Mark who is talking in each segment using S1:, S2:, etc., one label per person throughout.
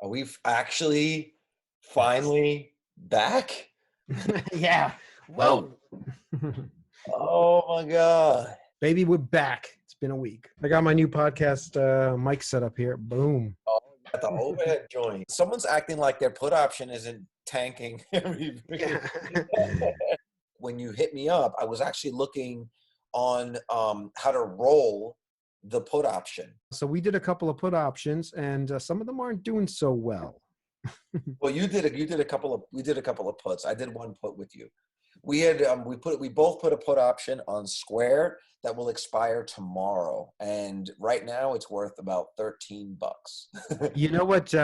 S1: Are we actually finally back?
S2: Yeah. Whoa.
S1: Oh my God.
S2: Baby, we're back. It's been a week. I got my new podcast mic set up here. Boom.
S1: Oh, you got the overhead joint. Someone's acting like their put option isn't tanking.
S2: Yeah.
S1: When you hit me up, I was actually looking on how to roll the put option.
S2: So we did a couple of put options, and some of them aren't doing so well.
S1: Well, we did a couple of puts. I did one put with you. We had we both put a put option on Square that will expire tomorrow, and right now it's worth about $13.
S2: You know what?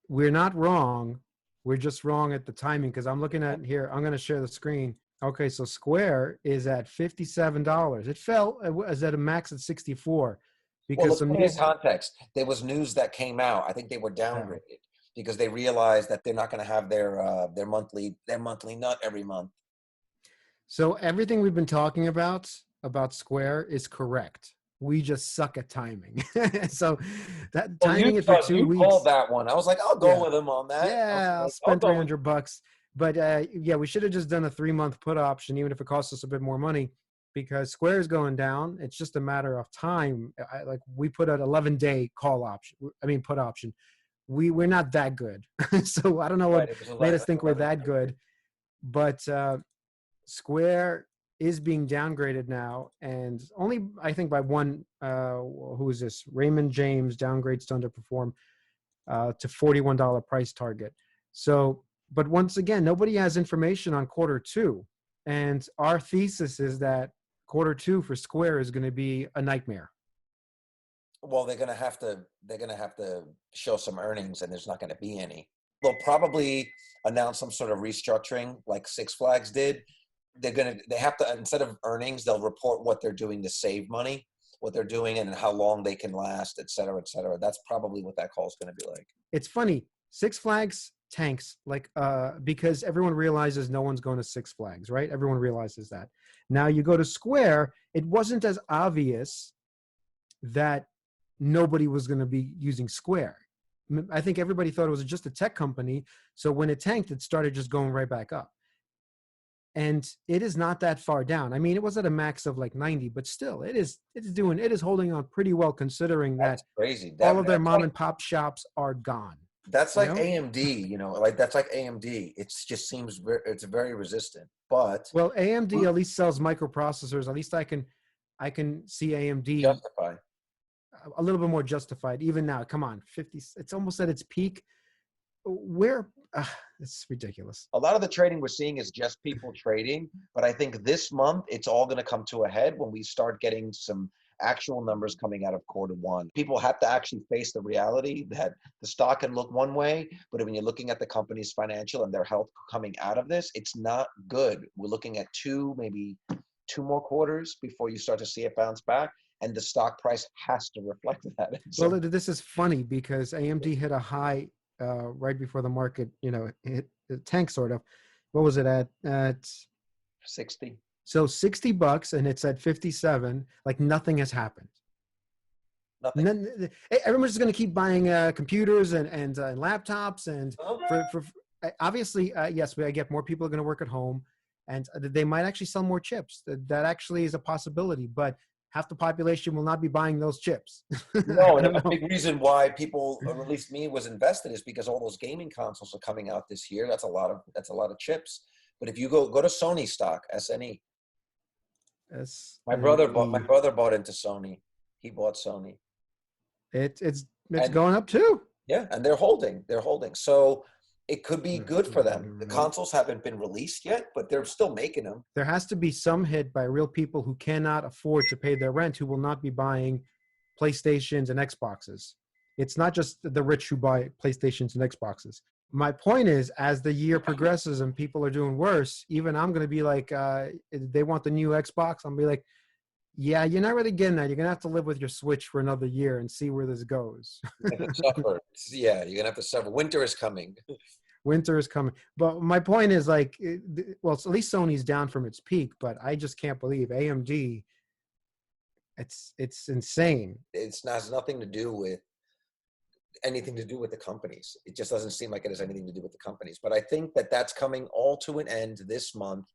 S2: We're not wrong. We're just wrong at the timing because I'm looking at here. I'm going to share the screen. Okay, so Square is at $57. It fell. It was at a max at 64
S1: Well,
S2: because
S1: let's
S2: some
S1: put it in
S2: news.
S1: context. There was news that came out. I think they were downgraded because they realized that they're not going to have their monthly nut every month.
S2: So everything we've been talking about Square is correct. We just suck at timing. So that timing it for 2
S1: You
S2: weeks.
S1: called that one. I was like, I'll go with him on that.
S2: Yeah, I'll spend $300. But yeah, we should have just done a 3-month put option, even if it costs us a bit more money, because Square is going down. It's just a matter of time. Like we put an 11-day call option. I mean, put option. We're not that good. So I don't know what made us think we're that good. But Square is being downgraded now, and only I think by one. Who is this? Raymond James downgrades to underperform to $41 price target. So, but once again, nobody has information on quarter two, and our thesis is that quarter two for Square is going to be a nightmare.
S1: Well, they're gonna have to show some earnings, and there's not going to be any. They'll probably announce some sort of restructuring, like Six Flags did. They have to, instead of earnings, they'll report what they're doing to save money, what they're doing, and how long they can last, et cetera, et cetera. That's probably what that call is going to be like.
S2: It's funny. Six Flags tanks because everyone realizes no one's going to Six Flags, right? Everyone realizes that. Now you go to Square, it wasn't as obvious that nobody was going to be using Square. I think everybody thought it was just a tech company. So when it tanked, it started just going right back up. And it is not that far down. I mean, it was at a max of like 90, but still it is holding on pretty well considering that
S1: crazy.
S2: All of their mom and pop shops are gone.
S1: That's like AMD, that's like AMD. It just seems it's very resistant. But
S2: well, AMD at least sells microprocessors. At least I can see AMD
S1: justify
S2: a little bit more justified. Even now, come on, 50. It's almost at its peak. It's ridiculous.
S1: A lot of the trading we're seeing is just people trading, but I think this month it's all going to come to a head when we start getting some actual numbers coming out of quarter one. People have to actually face the reality that the stock can look one way, but when you're looking at the company's financial and their health coming out of this, it's not good. We're looking at maybe two more quarters before you start to see it bounce back. And the stock price has to reflect that.
S2: So, well, this is funny because AMD hit a high right before the market, hit the tank sort of. What was it at
S1: 60?
S2: So $60, and it's at 57. Like nothing has happened.
S1: Nothing.
S2: And then everyone's just going to keep buying computers and laptops, and for obviously, yes, I get more people are going to work at home, and they might actually sell more chips. That actually is a possibility, but half the population will not be buying those chips.
S1: No, and a big reason why people, or at least me, was invested is because all those gaming consoles are coming out this year. That's a lot of chips. But if you go to Sony stock, SNE. My brother bought into Sony. He bought Sony.
S2: It's going up too.
S1: Yeah, and they're holding. So it could be good for them. The consoles haven't been released yet, but they're still making them.
S2: There has to be some hit by real people who cannot afford to pay their rent, who will not be buying PlayStations and Xboxes. It's not just the rich who buy PlayStations and Xboxes. My point is, as the year progresses and people are doing worse, even I'm going to be like, they want the new Xbox. I'm going to be like, yeah, you're not really getting that. You're going to have to live with your Switch for another year and see where this goes.
S1: Suffer. Yeah, you're going to have to suffer. Winter is coming.
S2: Winter is coming. But my point is like, well, at least Sony's down from its peak, but I just can't believe AMD, it's insane.
S1: It has nothing to do with anything to do with the companies. It just doesn't seem like it has anything to do with the companies. But I think that that's coming all to an end this month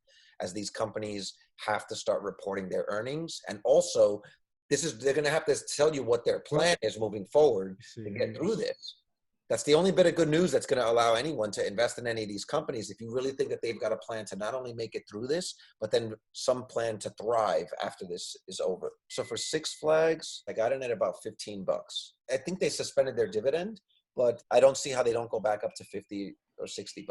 S1: as these companies have to start reporting their earnings. And also, they're going to have to tell you what their plan is moving forward to get through this. That's the only bit of good news that's going to allow anyone to invest in any of these companies. If you really think that they've got a plan to not only make it through this, but then some plan to thrive after this is over. So for Six Flags, I got in at about $15. I think they suspended their dividend, but I don't see how they don't go back up to 50 or $60.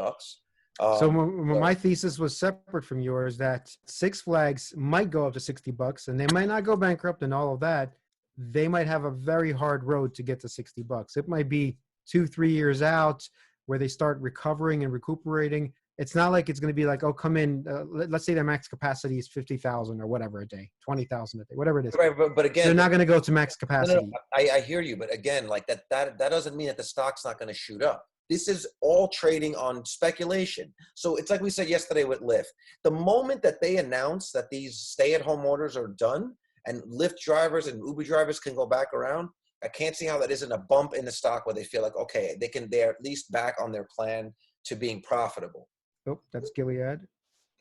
S2: So my thesis was separate from yours, that Six Flags might go up to $60 and they might not go bankrupt and all of that. They might have a very hard road to get to $60. It might be 2-3 years out where they start recovering and recuperating. It's not like it's going to be like, oh, come in. Let's say their max capacity is 50,000 or whatever a day, 20,000 a day, whatever it is.
S1: Right, but again,
S2: they're not going to go to max capacity.
S1: No, I hear you, but again, like that doesn't mean that the stock's not going to shoot up. This is all trading on speculation. So it's like we said yesterday with Lyft. The moment that they announce that these stay-at-home orders are done and Lyft drivers and Uber drivers can go back around, I can't see how that isn't a bump in the stock where they feel like, okay, they're at least back on their plan to being profitable.
S2: Oh, that's Gilead.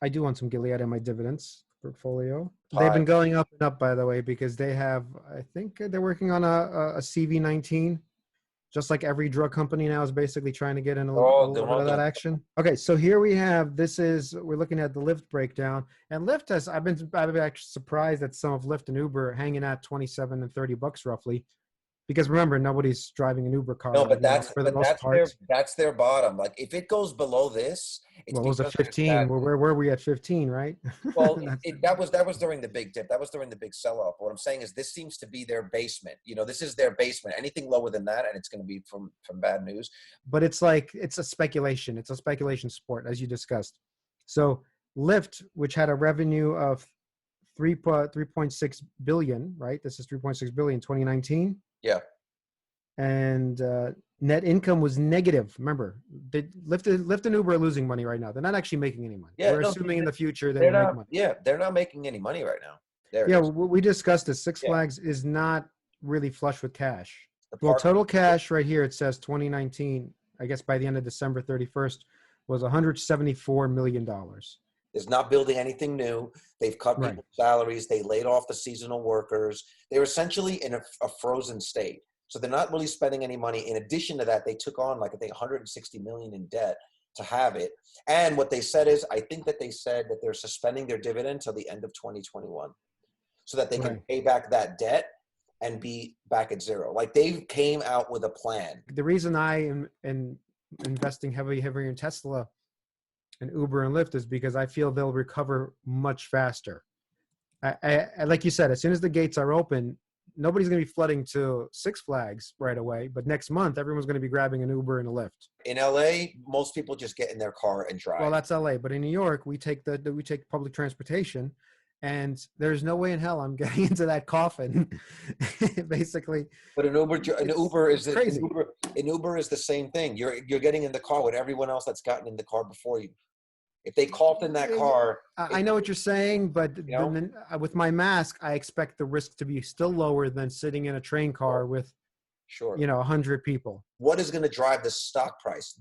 S2: I do want some Gilead in my dividends portfolio. They've been going up and up, by the way, because they have, I think they're working on a CV19. Just like every drug company now is basically trying to get in a little bit of that action. Okay, so here we have, we're looking at the Lyft breakdown. And Lyft has, I've been actually surprised that some of Lyft and Uber are hanging at $27 and $30 roughly. Because remember, nobody's driving an Uber car.
S1: No, but that's their bottom. Like if it goes below this,
S2: it's was at 15. Well, where were we at 15, right?
S1: Well, that was during the big dip. That was during the big sell-off. What I'm saying is this seems to be their basement. This is their basement. Anything lower than that, and it's going to be from bad news.
S2: But it's like it's a speculation. It's a speculation sport, as you discussed. So Lyft, which had a revenue of 3.6 billion, right? This is 3.6 billion in 2019.
S1: Yeah.
S2: And net income was negative. Remember, Lyft and Uber are losing money right now. They're not actually making any money. We're assuming in the future they will make money.
S1: Yeah, they're not making any money right now.
S2: We discussed this. Six Flags is not really flush with cash. Well, total cash right here, it says 2019, I guess by the end of December 31st, was $174 million.
S1: Is not building anything new. They've cut people's salaries. They laid off the seasonal workers. They're essentially in a frozen state. So they're not really spending any money. In addition to that, they took on I think 160 million in debt to have it. And what they said is, I think that they said that they're suspending their dividend till the end of 2021 so that they can pay back that debt and be back at zero. Like they came out with a plan.
S2: The reason I am investing heavier in Tesla and Uber and Lyft is because I feel they'll recover much faster. I like you said, as soon as the gates are open, nobody's going to be flooding to Six Flags right away. But next month, everyone's going to be grabbing an Uber and a Lyft.
S1: In LA, most people just get in their car and drive.
S2: Well, that's LA. But in New York, we take public transportation, and there's no way in hell I'm getting into that coffin, basically.
S1: But an Uber is the same thing. You're getting in the car with everyone else that's gotten in the car before you. If they coughed in that car.
S2: I know what you're saying, but with my mask, I expect the risk to be still lower than sitting in a train car with, 100 people.
S1: What is going to drive the stock price?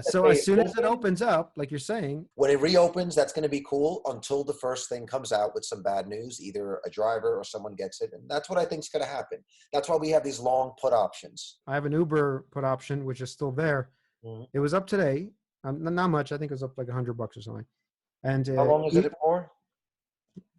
S2: So as soon as it opens up, like you're saying.
S1: When it reopens, that's going to be cool until the first thing comes out with some bad news, either a driver or someone gets it. And that's what I think is going to happen. That's why we have these long put options.
S2: I have an Uber put option, which is still there. Mm-hmm. It was up today. Not much. I think it was up like $100 or something. And
S1: how long is it for?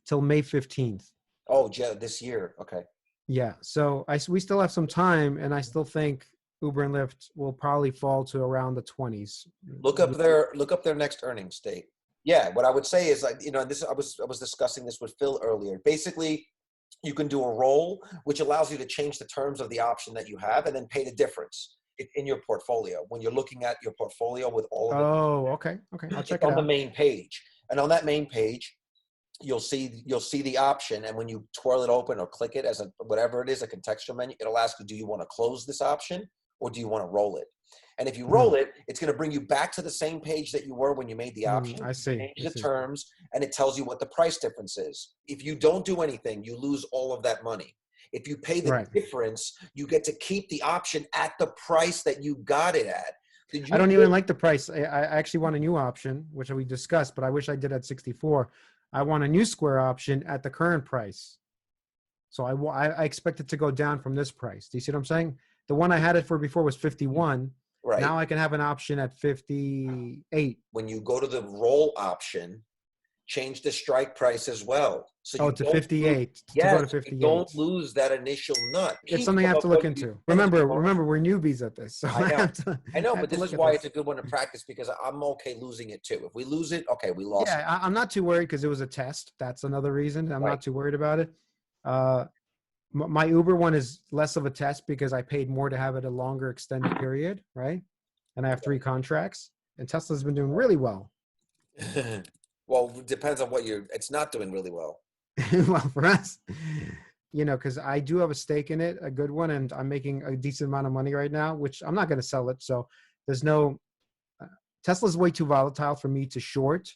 S2: Till May 15th.
S1: Oh, this year. Okay.
S2: Yeah. So we still have some time, and I still think Uber and Lyft will probably fall to around the 20s.
S1: Look up their next earnings date. Yeah. What I would say is this. I was discussing this with Phil earlier. Basically, you can do a roll, which allows you to change the terms of the option that you have, and then pay the difference in your portfolio when you're looking at your portfolio with all of it.
S2: Oh, okay. I'll check it out.
S1: On the main page. And on that main page, you'll see the option. And when you twirl it open or click it as whatever it is, a contextual menu, it'll ask you, do you want to close this option or do you want to roll it? And if you roll it, it's going to bring you back to the same page that you were when you made the option.
S2: I see.
S1: Change the terms, and it tells you what the price difference is. If you don't do anything, you lose all of that money. If you pay the
S2: Right.
S1: difference, you get to keep the option at the price that you got it at.
S2: I don't even like the price. I actually want a new option, which we discussed, but I wish I did at 64. I want a new Square option at the current price. So I expect it to go down from this price. Do you see what I'm saying? The one I had it for before was 51.
S1: Right.
S2: Now I can have an option at 58.
S1: When you go to the roll option, change the strike price as well. So you
S2: To
S1: don't
S2: 58.
S1: Lose,
S2: To go to
S1: you
S2: 58.
S1: don't lose that initial nut.
S2: It's something I have to look into. Remember, we're newbies at this. So
S1: I know, but this is why it's a good one to practice, because I'm okay losing it too. If we lose it, okay, we lost it.
S2: Yeah, I'm not too worried because it was a test. That's another reason. I'm not too worried about it. My Uber one is less of a test because I paid more to have it a longer extended period, right? And I have 3 contracts, and Tesla's been doing really well.
S1: Well, it depends on what it's not doing really well.
S2: Well, for us, because I do have a stake in it, a good one, and I'm making a decent amount of money right now, which I'm not going to sell it. So there's Tesla's way too volatile for me to short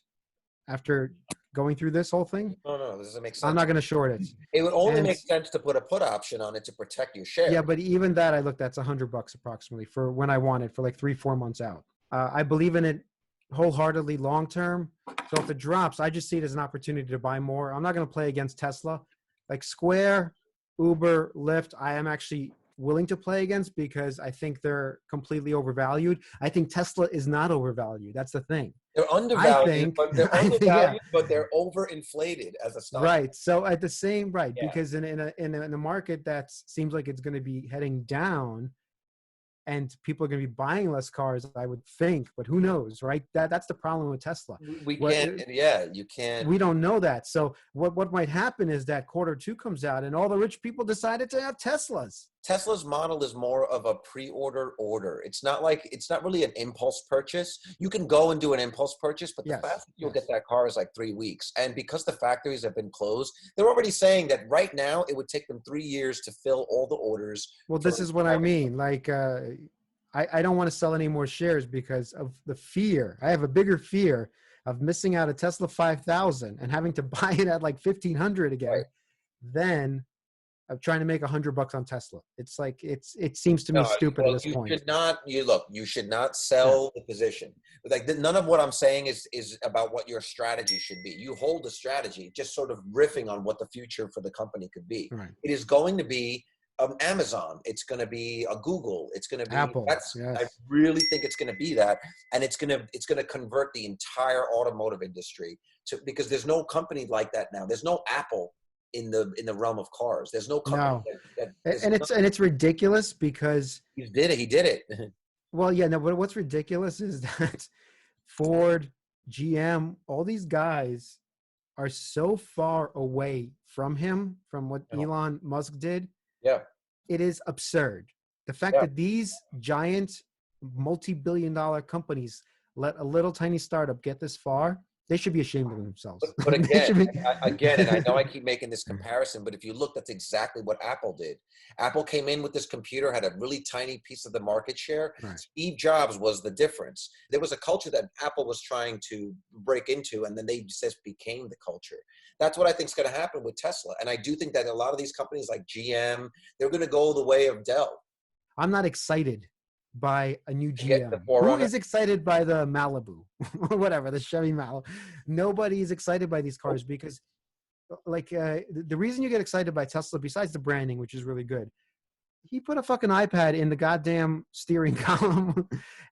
S2: after going through this whole thing.
S1: No, this doesn't make sense.
S2: I'm not going to short it.
S1: It would only make sense to put a put option on it to protect your share.
S2: Yeah, but even that, I looked, that's $100 approximately for when I want it for like 3-4 months out. I believe in it wholeheartedly long term. So if it drops, I just see it as an opportunity to buy more. I'm not going to play against Tesla. Like Square, Uber, Lyft, I am actually willing to play against because I think they're completely overvalued. I think Tesla is not overvalued. That's the thing.
S1: They're undervalued, but they're overinflated as a stock.
S2: Right. So at the same, because in a market that seems like it's going to be heading down, and people are going to be buying less cars, I would think, but who knows, right? That's the problem with Tesla.
S1: You can't.
S2: We don't know that. So what might happen is that Q2 comes out and all the rich people decided to have Teslas.
S1: Tesla's model is more of a pre-order order. It's not really an impulse purchase. You can go and do an impulse purchase, but the fastest you'll get that car is like 3 weeks. And because the factories have been closed, they're already saying that right now it would take them 3 years to fill all the orders.
S2: Well, this is what I mean. Like, I don't want to sell any more shares because of the fear. I have a bigger fear of missing out a Tesla 5000 and having to buy it at like 1,500 again than of trying to make $100 on Tesla. It's like, it seems to me stupid at this point.
S1: You should not sell the position. Like none of what I'm saying is about what your strategy should be. You hold a strategy, just sort of riffing on what the future for the company could be.
S2: Right.
S1: It is going to be Amazon. It's going to be a Google. It's going to be
S2: Apple.
S1: I really think it's going to be that, and it's going to convert the entire automotive industry because there's no company like that now. There's no Apple in the realm of cars. There's no company
S2: and it's ridiculous because
S1: he did it.
S2: Well, yeah, no, but what's ridiculous is that Ford, GM, all these guys are so far away from him, from what Elon Musk did.
S1: Yeah.
S2: It is absurd. The fact that these giant multi-billion-dollar companies let a little tiny startup get this far, they should be ashamed of themselves.
S1: But again, and I know I keep making this comparison, but if you look, that's exactly what Apple did. Apple came in with this computer, had a really tiny piece of the market share. Right. Steve Jobs was the difference. There was a culture that Apple was trying to break into, and then they just became the culture. That's what I think is going to happen with Tesla. And I do think that a lot of these companies like GM, they're going to go the way of Dell.
S2: I'm not excited by a new GM. Who is excited by the Malibu or whatever, the Chevy Malibu? Nobody is excited by these cars because like the reason you get excited by Tesla, besides the branding, which is really good, he put a fucking iPad in the goddamn steering column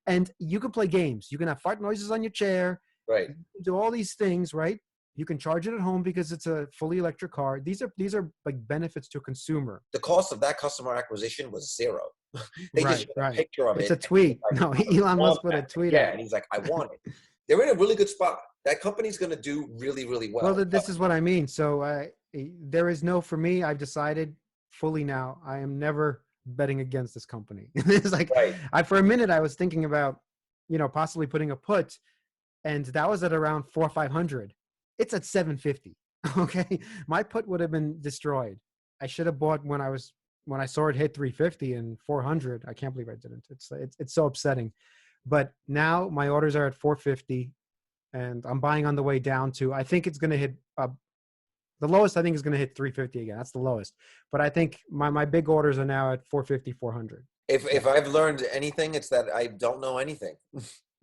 S2: and you can play games. You can have fart noises on your chair.
S1: Right.
S2: You can do all these things, right? You can charge it at home because it's a fully electric car. These are like benefits to a consumer.
S1: The cost of that customer acquisition was zero. They just put a picture of it.
S2: It's a tweet. No, Elon Musk put a tweet out.
S1: Yeah, and he's like, I want it. They're in a really good spot. That company's going to do really, really well.
S2: Well, this is what I mean. So there is for me, I've decided fully now, I am never betting against this company. It's like, for a minute, I was thinking about, possibly putting a put, and that was at around 400 or 500. It's at 750. Okay. My put would have been destroyed. I should have bought when I saw it hit 350 and 400. I can't believe I didn't. It's so upsetting. But now my orders are at 450 and I'm buying on the way down to, I think it's going to hit The lowest I think is going to hit 350 again. That's the lowest. But I think my big orders are now at 450, 400.
S1: If I've learned anything, it's that I don't know anything.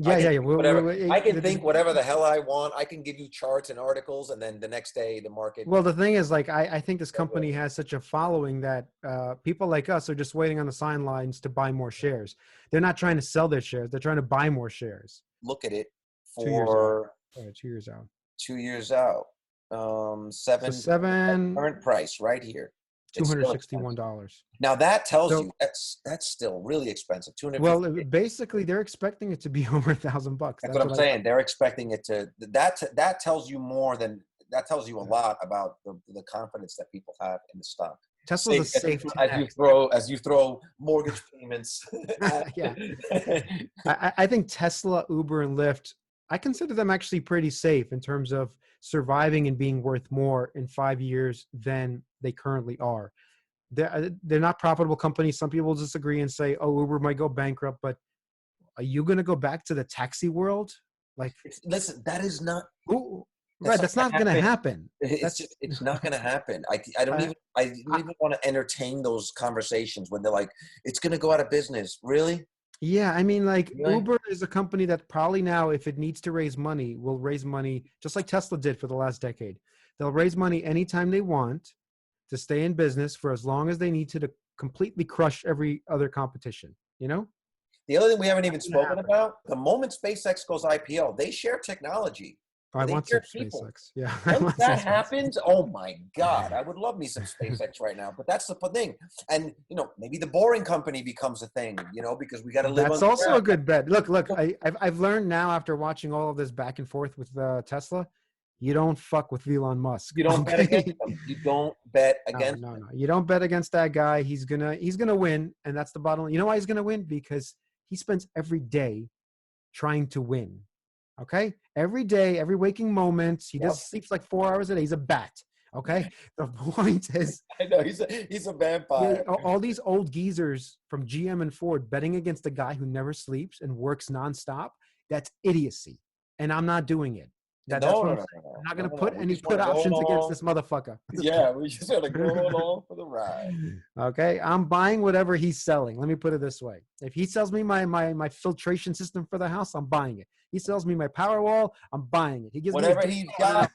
S2: Yeah, yeah, yeah.
S1: I can think whatever the hell I want. I can give you charts and articles, and then the next day the market.
S2: Well, the thing is, like, I think this company has such a following that people like us are just waiting on the sidelines to buy more shares. They're not trying to sell their shares. They're trying to buy more shares.
S1: Look at it
S2: 2 years out.
S1: for
S2: 2 years out.
S1: 2 years out. Seven current price right here.
S2: $261.
S1: Now that tells you that's still really expensive.
S2: Well, basically, they're expecting it to be over $1,000.
S1: That's what I'm saying. They're expecting it to. That tells you more than that tells you a lot about the confidence that people have in the stock.
S2: Tesla's a safe
S1: as you throw mortgage payments.
S2: Yeah, I think Tesla, Uber, and Lyft, I consider them actually pretty safe in terms of surviving and being worth more in 5 years than they currently are. They're not profitable companies. Some people disagree and say, "Oh, Uber might go bankrupt," but are you going to go back to the taxi world? Like,
S1: listen, that is not.
S2: That's not going to happen.
S1: It's not going to happen. I don't even want to entertain those conversations when they're like, "It's going to go out of business." Really?
S2: Yeah, I mean, like, really? Uber is a company that probably now, if it needs to raise money, will raise money just like Tesla did for the last decade. They'll raise money anytime they want to stay in business for as long as they need to completely crush every other competition, you know?
S1: The other thing we haven't even spoken about, the moment SpaceX goes IPO, they share technology.
S2: I want some SpaceX. Yeah.
S1: Once that happens, oh my God, I would love me some SpaceX right now. But that's the thing. And, maybe the Boring Company becomes a thing, because we got to live on.
S2: That's also a good bet. Look, I've learned now after watching all of this back and forth with Tesla, you don't fuck with Elon Musk.
S1: You don't bet against him. You don't bet against
S2: him. No. You don't bet against that guy. He's gonna win, and that's the bottom line. You know why he's gonna win? Because he spends every day trying to win. Okay? Every day, every waking moment, he just sleeps like 4 hours a day. He's a bat. Okay? The point is,
S1: I know he's a vampire.
S2: All these old geezers from GM and Ford betting against a guy who never sleeps and works nonstop, that's idiocy. And I'm not doing it. I'm not going to put any put options against this motherfucker.
S1: Yeah, we just got to go along for the ride.
S2: Okay, I'm buying whatever he's selling. Let me put it this way: if he sells me my filtration system for the house, I'm buying it. He sells me my power wall, I'm buying it. He gives
S1: whatever he's got.